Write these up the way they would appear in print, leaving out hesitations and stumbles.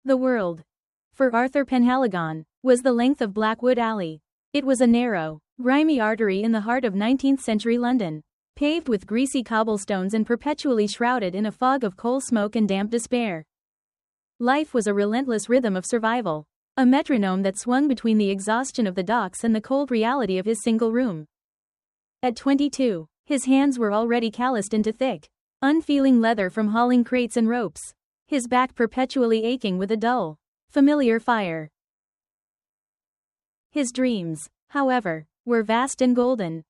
The world, for Arthur Penhaligon, was the length of Blackwood Alley. It was a narrow, grimy artery in the heart of 19th-century London, paved with greasy cobblestones and perpetually shrouded in a fog of coal smoke and damp despair. Life was a relentless rhythm of survival, a metronome that swung between the exhaustion of the docks and the cold reality of his single room. At 22, his hands were already calloused into thick, unfeeling leather from hauling crates and ropes, his back perpetually aching with a dull, familiar fire. His dreams, however, were vast and golden.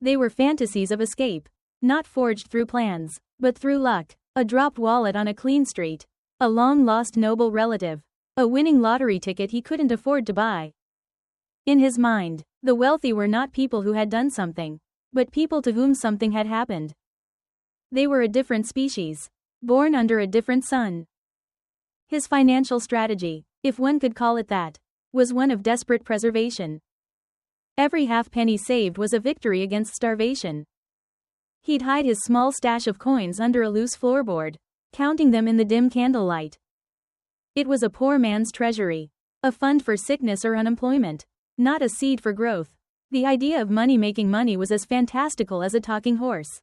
They were fantasies of escape, not forged through plans, but through luck, a dropped wallet on a clean street, a long-lost noble relative, a winning lottery ticket he couldn't afford to buy. In his mind, the wealthy were not people who had done something, but people to whom something had happened. They were a different species, born under a different sun. His financial strategy, if one could call it that, was one of desperate preservation. Every halfpenny saved was a victory against starvation. He'd hide his small stash of coins under a loose floorboard, counting them in the dim candlelight. It was a poor man's treasury, a fund for sickness or unemployment, not a seed for growth. The idea of money making money was as fantastical as a talking horse.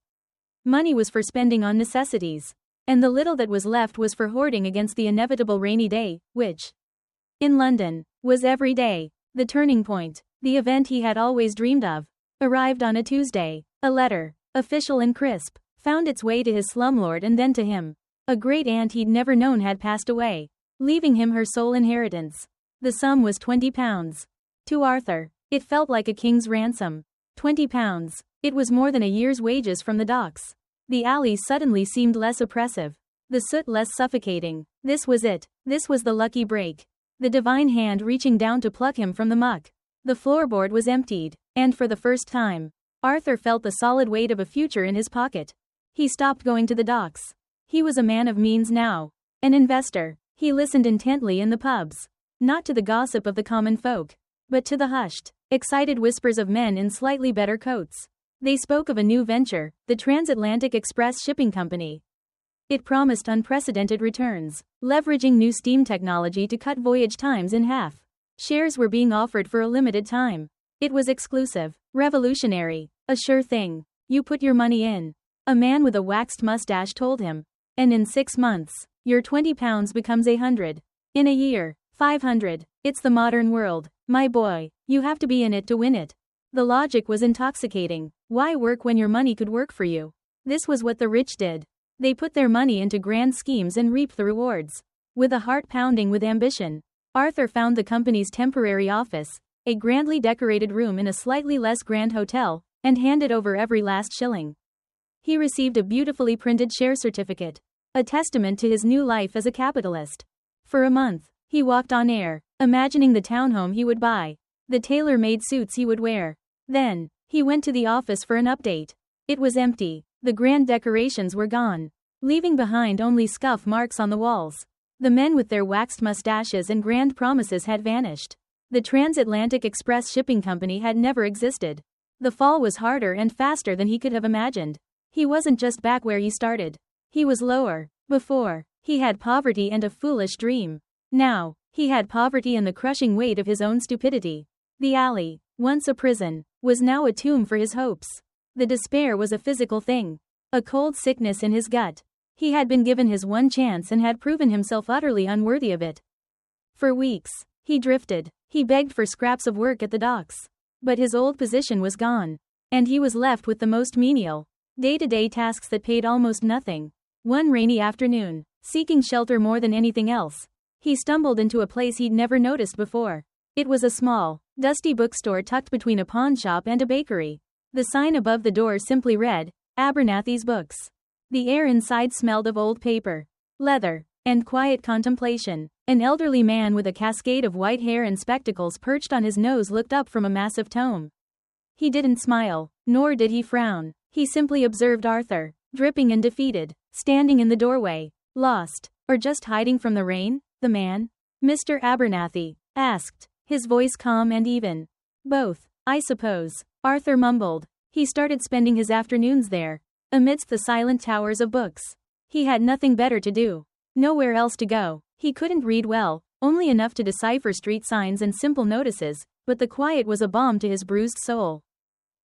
Money was for spending on necessities, and the little that was left was for hoarding against the inevitable rainy day, which, in London, was every day. The turning point, the event he had always dreamed of, arrived on a Tuesday. A letter, official and crisp, found its way to his slumlord and then to him. A great aunt he'd never known had passed away, leaving him her sole inheritance. The sum was £20. To Arthur, it felt like a king's ransom. £20. It was more than a year's wages from the docks. The alley suddenly seemed less oppressive, the soot less suffocating. This was it. This was the lucky break. The divine hand reaching down to pluck him from the muck. The floorboard was emptied, and for the first time, Arthur felt the solid weight of a future in his pocket. He stopped going to the docks. He was a man of means now, an investor. He listened intently in the pubs, not to the gossip of the common folk, but to the hushed, excited whispers of men in slightly better coats. They spoke of a new venture, the Transatlantic Express Shipping Company. It promised unprecedented returns, leveraging new steam technology to cut voyage times in half. Shares were being offered for a limited time. It was exclusive, revolutionary, a sure thing. You put your money in, a man with a waxed mustache told him, and in 6 months, your £20 becomes 100. In a year, 500. It's the modern world, my boy. You have to be in it to win it. The logic was intoxicating. Why work when your money could work for you? This was what the rich did. They put their money into grand schemes and reaped the rewards. With a heart pounding with ambition, Arthur found the company's temporary office, a grandly decorated room in a slightly less grand hotel, and handed over every last shilling. He received a beautifully printed share certificate, a testament to his new life as a capitalist. For a month, he walked on air, imagining the townhome he would buy, the tailor-made suits he would wear. Then, he went to the office for an update. It was empty. The grand decorations were gone, leaving behind only scuff marks on the walls. The men with their waxed mustaches and grand promises had vanished. The Transatlantic Express Shipping Company had never existed. The fall was harder and faster than he could have imagined. He wasn't just back where he started. He was lower. Before, he had poverty and a foolish dream. Now, he had poverty and the crushing weight of his own stupidity. The alley, once a prison, was now a tomb for his hopes. The despair was a physical thing, a cold sickness in his gut. He had been given his one chance and had proven himself utterly unworthy of it. For weeks, he drifted. He begged for scraps of work at the docks. But his old position was gone, and he was left with the most menial, day-to-day tasks that paid almost nothing. One rainy afternoon, seeking shelter more than anything else, he stumbled into a place he'd never noticed before. It was a small, dusty bookstore tucked between a pawn shop and a bakery. The sign above the door simply read, Abernathy's Books. The air inside smelled of old paper, leather, and quiet contemplation. An elderly man with a cascade of white hair and spectacles perched on his nose looked up from a massive tome. He didn't smile, nor did he frown. He simply observed Arthur, dripping and defeated, standing in the doorway, lost, or just hiding from the rain. The man, Mr. Abernathy, asked, his voice calm and even. Both, I suppose, Arthur mumbled. He started spending his afternoons there, amidst the silent towers of books. He had nothing better to do. Nowhere else to go. He couldn't read well, only enough to decipher street signs and simple notices, but the quiet was a balm to his bruised soul.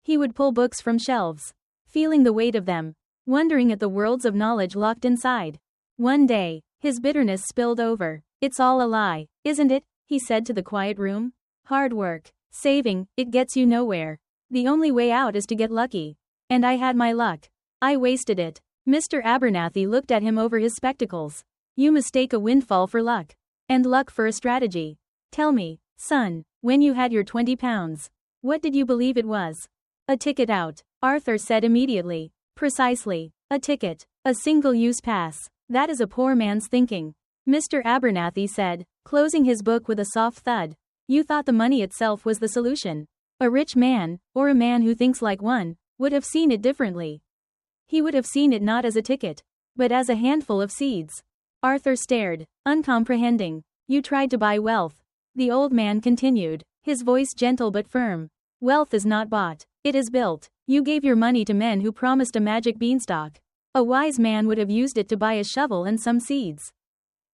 He would pull books from shelves, feeling the weight of them, wondering at the worlds of knowledge locked inside. One day, his bitterness spilled over. "It's all a lie, isn't it?" he said to the quiet room. "Hard work, saving, it gets you nowhere. The only way out is to get lucky. And I had my luck. I wasted it." Mr. Abernathy looked at him over his spectacles. "You mistake a windfall for luck. And luck for a strategy. Tell me, son, when you had your 20 pounds, what did you believe it was?" "A ticket out," Arthur said immediately. "Precisely. A ticket. A single-use pass. That is a poor man's thinking," Mr. Abernathy said, closing his book with a soft thud. "You thought the money itself was the solution. A rich man, or a man who thinks like one, would have seen it differently. He would have seen it not as a ticket, but as a handful of seeds." Arthur stared, uncomprehending. "You tried to buy wealth," the old man continued, his voice gentle but firm. "Wealth is not bought, it is built. You gave your money to men who promised a magic beanstalk. A wise man would have used it to buy a shovel and some seeds.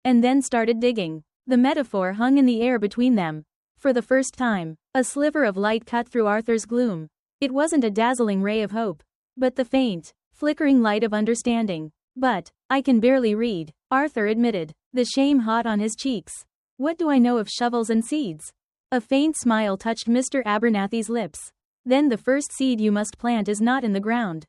And then started digging." The metaphor hung in the air between them. For the first time, a sliver of light cut through Arthur's gloom. It wasn't a dazzling ray of hope, but the faint, flickering light of understanding. "But I can barely read," Arthur admitted, the shame hot on his cheeks. "What do I know of shovels and seeds?" A faint smile touched Mr. Abernathy's lips. "Then the first seed you must plant is not in the ground,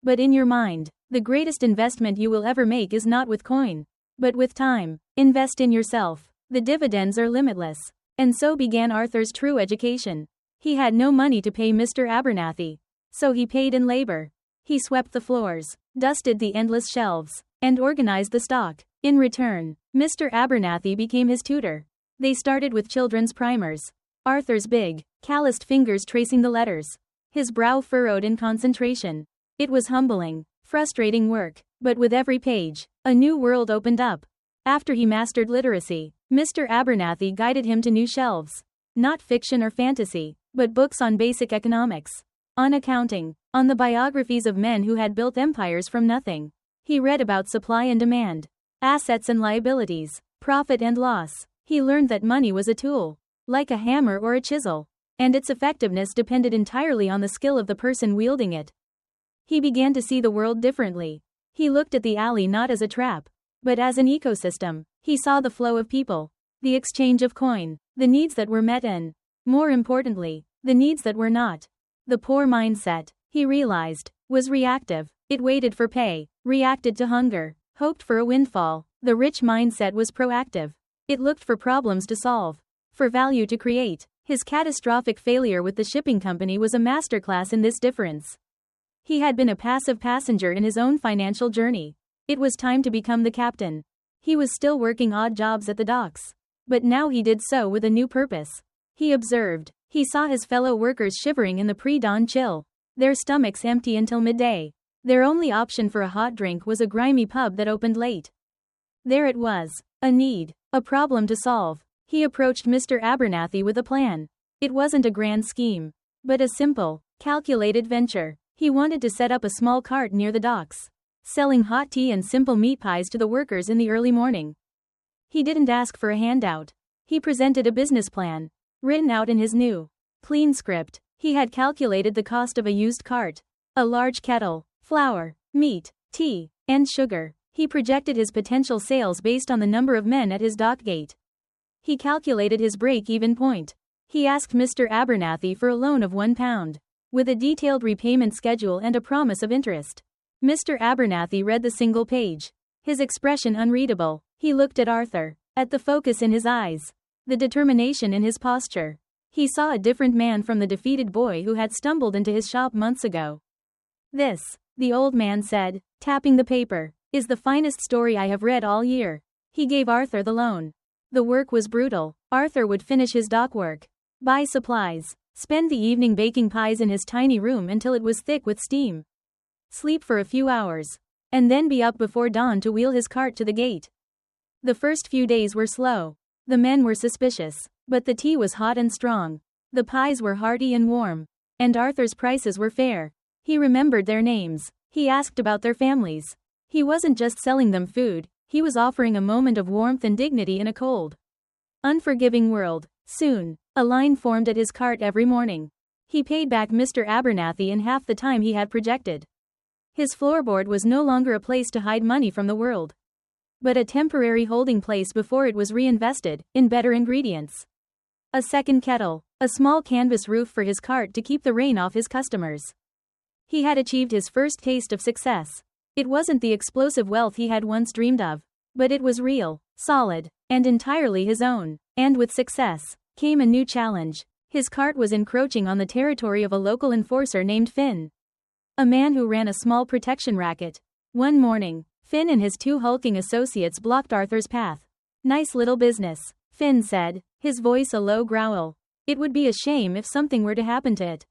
but in your mind. The greatest investment you will ever make is not with coin, but with time. Invest in yourself. The dividends are limitless." And so began Arthur's true education. He had no money to pay Mr. Abernathy, so he paid in labor. He swept the floors, dusted the endless shelves, and organized the stock. In return, Mr. Abernathy became his tutor. They started with children's primers. Arthur's big, calloused fingers tracing the letters, his brow furrowed in concentration. It was humbling, frustrating work, but with every page, a new world opened up. After he mastered literacy, Mr. Abernathy guided him to new shelves. Not fiction or fantasy, but books on basic economics, on accounting, on the biographies of men who had built empires from nothing. He read about supply and demand, assets and liabilities, profit and loss. He learned that money was a tool, like a hammer or a chisel, and its effectiveness depended entirely on the skill of the person wielding it. He began to see the world differently. He looked at the alley not as a trap, but as an ecosystem. He saw the flow of people, the exchange of coin, the needs that were met and, more importantly, the needs that were not. The poor mindset, he realized, was reactive. It waited for pay, reacted to hunger, hoped for a windfall. The rich mindset was proactive. It looked for problems to solve, for value to create. His catastrophic failure with the shipping company was a masterclass in this difference. He had been a passive passenger in his own financial journey. It was time to become the captain. He was still working odd jobs at the docks, but now he did so with a new purpose. He observed. He saw his fellow workers shivering in the pre-dawn chill, their stomachs empty until midday. Their only option for a hot drink was a grimy pub that opened late. There it was, a need, a problem to solve. He approached Mr. Abernathy with a plan. It wasn't a grand scheme, but a simple, calculated venture. He wanted to set up a small cart near the docks, selling hot tea and simple meat pies to the workers in the early morning. He didn't ask for a handout. He presented a business plan, written out in his new, clean script. He had calculated the cost of a used cart, a large kettle, flour, meat, tea, and sugar. He projected his potential sales based on the number of men at his dock gate. He calculated his break-even point. He asked Mr. Abernathy for a loan of £1, with a detailed repayment schedule and a promise of interest. Mr. Abernathy read the single page, his expression unreadable. He looked at Arthur, at the focus in his eyes, the determination in his posture. He saw a different man from the defeated boy who had stumbled into his shop months ago. "This," the old man said, tapping the paper, "is the finest story I have read all year." He gave Arthur the loan. The work was brutal. Arthur would finish his dock work, buy supplies, spend the evening baking pies in his tiny room until it was thick with steam, sleep for a few hours, and then be up before dawn to wheel his cart to the gate. The first few days were slow. The men were suspicious, but the tea was hot and strong. The pies were hearty and warm, and Arthur's prices were fair. He remembered their names. He asked about their families. He wasn't just selling them food, He was offering a moment of warmth and dignity in a cold, unforgiving world. Soon, a line formed at his cart every morning. He paid back Mr. Abernathy in half the time he had projected. His floorboard was no longer a place to hide money from the world, but a temporary holding place before it was reinvested in better ingredients. A second kettle, a small canvas roof for his cart to keep the rain off his customers. He had achieved his first taste of success. It wasn't the explosive wealth he had once dreamed of, but it was real, solid, and entirely his own. And with success came a new challenge. His cart was encroaching on the territory of a local enforcer named Finn, a man who ran a small protection racket. One morning, Finn and his two hulking associates blocked Arthur's path. "Nice little business," Finn said, his voice a low growl. "It would be a shame if something were to happen to it.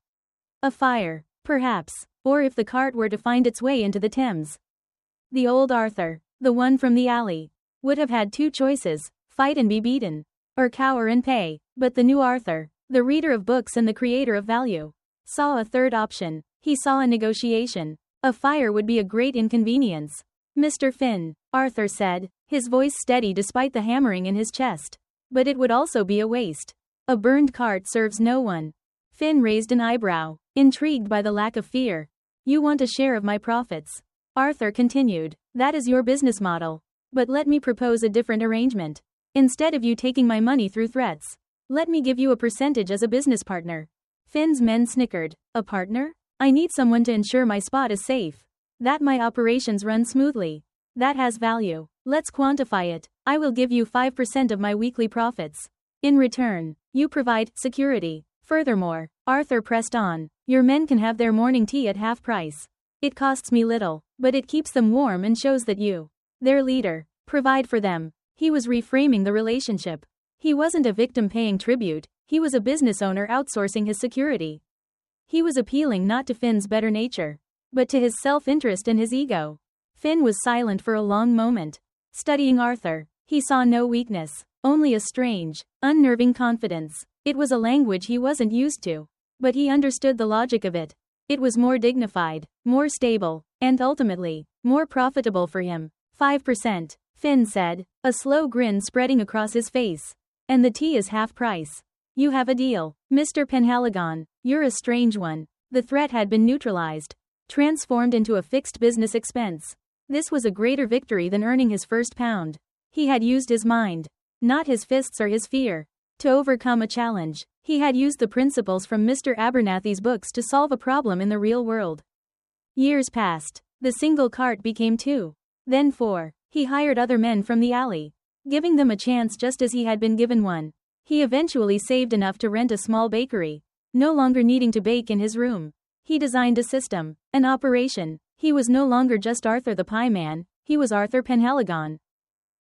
A fire, perhaps, or if the cart were to find its way into the Thames." The old Arthur, the one from the alley, would have had two choices: fight and be beaten, or cower and pay. But the new Arthur, the reader of books and the creator of value, saw a third option. He saw a negotiation. A fire would be a great inconvenience. "Mr. Finn," Arthur said, his voice steady despite the hammering in his chest. "But it would also be a waste. A burned cart serves no one." Finn raised an eyebrow, intrigued by the lack of fear. "You want a share of my profits," Arthur continued. "That is your business model. But let me propose a different arrangement. Instead of you taking my money through threats, let me give you a percentage as a business partner." Finn's men snickered. "A partner? I need someone to ensure my spot is safe, that my operations run smoothly. That has value. Let's quantify it. I will give you 5% of my weekly profits. In return, you provide security. Furthermore," Arthur pressed on, "your men can have their morning tea at half price. It costs me little, but it keeps them warm and shows that you, their leader, provide for them." He was reframing the relationship. He wasn't a victim paying tribute, he was a business owner outsourcing his security. He was appealing not to Finn's better nature, but to his self-interest and his ego. Finn was silent for a long moment, studying Arthur. He saw no weakness, only a strange, unnerving confidence. It was a language he wasn't used to, but he understood the logic of it. It was more dignified, more stable, and ultimately, more profitable for him. 5%, Finn said, a slow grin spreading across his face. "And the tea is half price. You have a deal, Mr. Penhaligon. You're a strange one." The threat had been neutralized, transformed into a fixed business expense. This was a greater victory than earning his first pound. He had used his mind, not his fists or his fear, to overcome a challenge. He had used the principles from Mr. Abernathy's books to solve a problem in the real world. Years passed. The single cart became 2. Then 4. He hired other men from the alley, giving them a chance just as he had been given one. He eventually saved enough to rent a small bakery, no longer needing to bake in his room. He designed a system, an operation. He was no longer just Arthur the Pie Man, he was Arthur Penhaligon,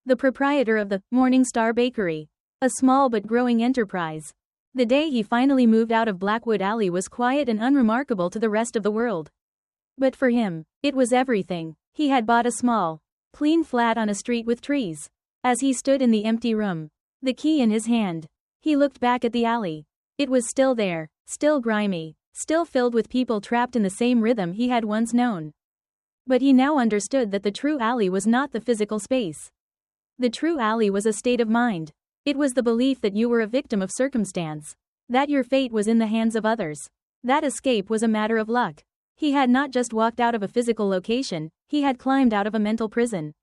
the proprietor of the Morning Star Bakery, a small but growing enterprise. The day he finally moved out of Blackwood Alley was quiet and unremarkable to the rest of the world. But for him, it was everything. He had bought a small, clean flat on a street with trees. As he stood in the empty room, the key in his hand, he looked back at the alley. It was still there, still grimy, still filled with people trapped in the same rhythm he had once known. But he now understood that the true alley was not the physical space. The true alley was a state of mind. It was the belief that you were a victim of circumstance, that your fate was in the hands of others. That escape was a matter of luck. He had not just walked out of a physical location, he had climbed out of a mental prison.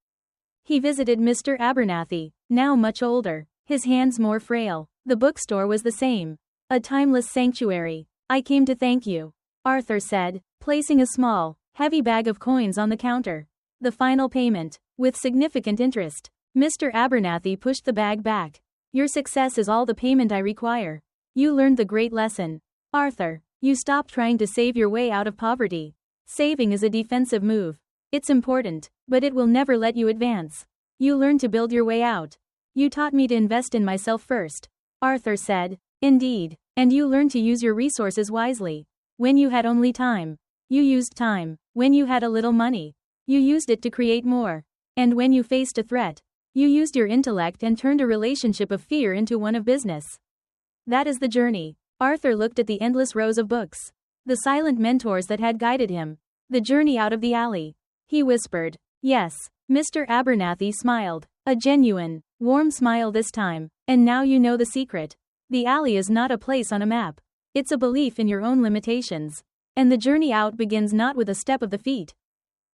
He visited Mr. Abernathy, now much older, his hands more frail. The bookstore was the same, a timeless sanctuary. "I came to thank you," Arthur said, placing a small, heavy bag of coins on the counter. "The final payment, with significant interest." Mr. Abernathy pushed the bag back. "Your success is all the payment I require. You learned the great lesson, Arthur. You stopped trying to save your way out of poverty. Saving is a defensive move. It's important, but it will never let you advance. You learned to build your way out. You taught me to invest in myself first," Arthur said. "Indeed, and you learned to use your resources wisely. When you had only time, you used time. When you had a little money, you used it to create more. And when you faced a threat, you used your intellect and turned a relationship of fear into one of business. That is the journey." Arthur looked at the endless rows of books, the silent mentors that had guided him. "The journey out of the alley," he whispered. Yes, Mr. Abernathy smiled. A genuine, warm smile this time. And now you know the secret. The alley is not a place on a map. It's a belief in your own limitations. And the journey out begins not with a step of the feet,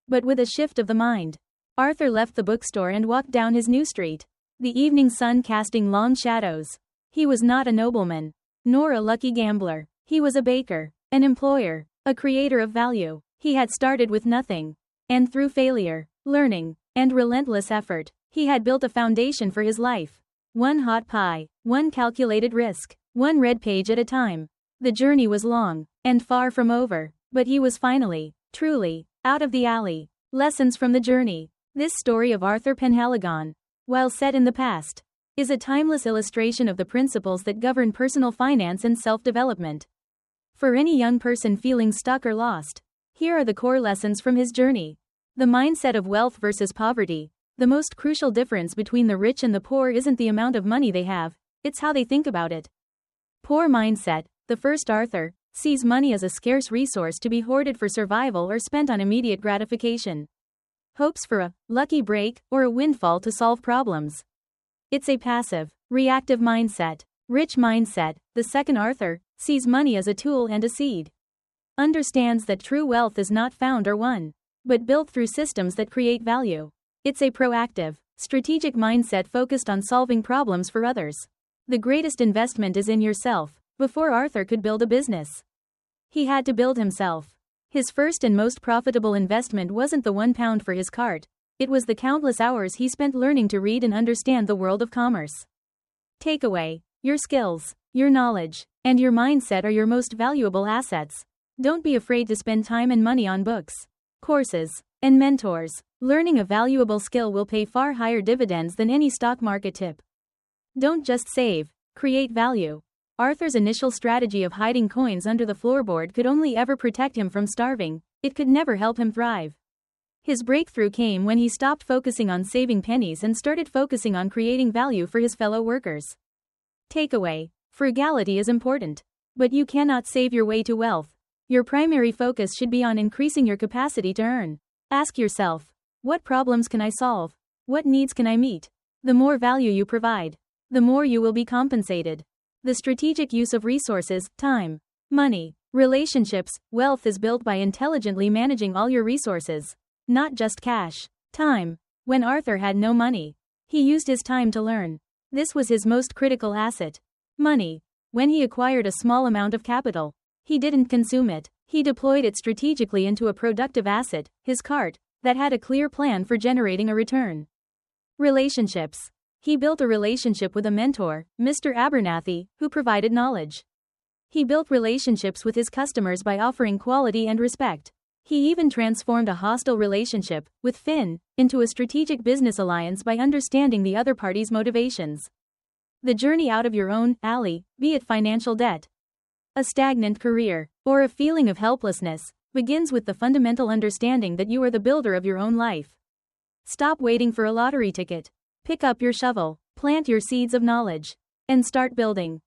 but with a shift of the mind. Arthur left the bookstore and walked down his new street, the evening sun casting long shadows. He was not a nobleman, nor a lucky gambler. He was a baker, an employer, a creator of value. He had started with nothing. And through failure, learning, and relentless effort, he had built a foundation for his life. One hot pie, one calculated risk, one red page at a time. The journey was long, and far from over, but he was finally, truly, out of the alley. Lessons from the journey. This story of Arthur Penhaligon, while set in the past, is a timeless illustration of the principles that govern personal finance and self-development. For any young person feeling stuck or lost, here are the core lessons from his journey. The mindset of wealth versus poverty. The most crucial difference between the rich and the poor isn't the amount of money they have, it's how they think about it. Poor mindset. The first Arthur sees money as a scarce resource to be hoarded for survival or spent on immediate gratification. Hopes for a lucky break or a windfall to solve problems. It's a passive, reactive mindset. Rich mindset. The second Arthur sees money as a tool and a seed. Understands that true wealth is not found or won, but built through systems that create value. It's a proactive, strategic mindset focused on solving problems for others. The greatest investment is in yourself. Before Arthur could build a business, he had to build himself. His first and most profitable investment wasn't the £1 for his cart, it was the countless hours he spent learning to read and understand the world of commerce. Takeaway: your skills, your knowledge, and your mindset are your most valuable assets. Don't be afraid to spend time and money on books, courses, and mentors. Learning a valuable skill will pay far higher dividends than any stock market tip. Don't just save, create value. Arthur's initial strategy of hiding coins under the floorboard could only ever protect him from starving, it could never help him thrive. His breakthrough came when he stopped focusing on saving pennies and started focusing on creating value for his fellow workers. Takeaway: frugality is important, but you cannot save your way to wealth. Your primary focus should be on increasing your capacity to earn. Ask yourself, what problems can I solve? What needs can I meet? The more value you provide, the more you will be compensated. The strategic use of resources, time, money, relationships. Wealth is built by intelligently managing all your resources, not just cash. Time. When Arthur had no money, he used his time to learn. This was his most critical asset. Money. When he acquired a small amount of capital, he didn't consume it. He deployed it strategically into a productive asset, his cart, that had a clear plan for generating a return. Relationships. He built a relationship with a mentor, Mr. Abernathy, who provided knowledge. He built relationships with his customers by offering quality and respect. He even transformed a hostile relationship, with Finn, into a strategic business alliance by understanding the other party's motivations. The journey out of your own alley, be it financial debt, a stagnant career, or a feeling of helplessness, begins with the fundamental understanding that you are the builder of your own life. Stop waiting for a lottery ticket. Pick up your shovel, plant your seeds of knowledge, and start building.